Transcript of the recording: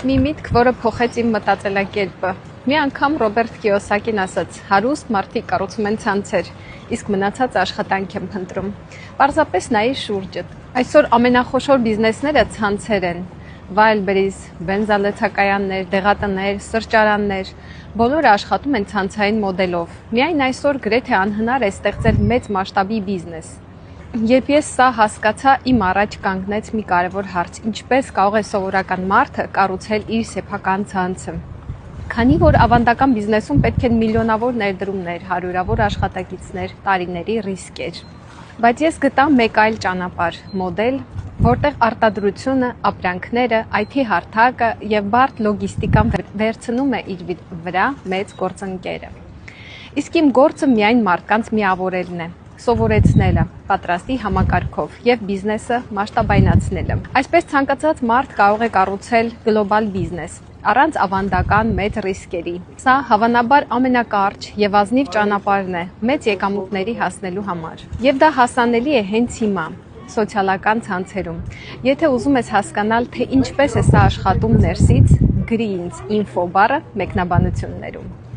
Մի միտք, որը փոխեց իմ մտածելակերպը։ Մի անգամ Ռոբերտ Կիոսակին ասաց. հարուստ մարդիկ կառուցում են ցանցեր, իսկ մնացած աշխատանք են փնտրում։ Պարզապես նայի շուրջդ։ Այսօր ամենախոշոր բիզնեսները ցանցեր են։ Wildberries, բենզալեցակայաններ, դեղատներ, սրճարաններ, բոլորը աշխատում են ցանցային մոդելով։ Միայն այսօր գրեթե անհնար է ստեղծել մեծ մասշտաբի բիզնես։ Երբ ես սա հասկացա, իմ առաջ կանգնեց մի կարևոր հարց. ինչպես կարող է սովորական մարդը կառուցել իր սեփական ցանցը։ Քանի որ ավանդական բիզնեսում պետք են միլիոնավոր ներդրումներ, հարյուրավոր աշխատակիցներ, տարիների ռիսկեր։ Բայց ես գտա մեկ այլ ճանապարհ, մոդել, որտեղ արտադրությունը, ապրանքները, IT հարթակը եւ բարդ լոգիստիկան վերցնում է իր վրա մեծ գործընկերը։ Իսկ իմ գործը միայն մարդկանց միավորելն է, սովորեցնելը, պատրաստի համակարգով եւ բիզնեսը մասշտաբայնացնելը։ Այսպես ցանկացած մարդ կարող է կառուցել գլոբալ բիզնես առանց ավանդական մեծ ռիսկերի։ Սա հավանաբար ամենակարճ եւ ազնիվ ճանապարհն է մեծ եկամուտների հասնելու համար։ Եվ դա հասանելի է հենց հիմա սոցիալական ցանցերում։ Եթե ուզում ես հասկանալ, թե ինչպես է սա աշխատում ներսից, գրի ինձ info բառը մեկնաբանություններում։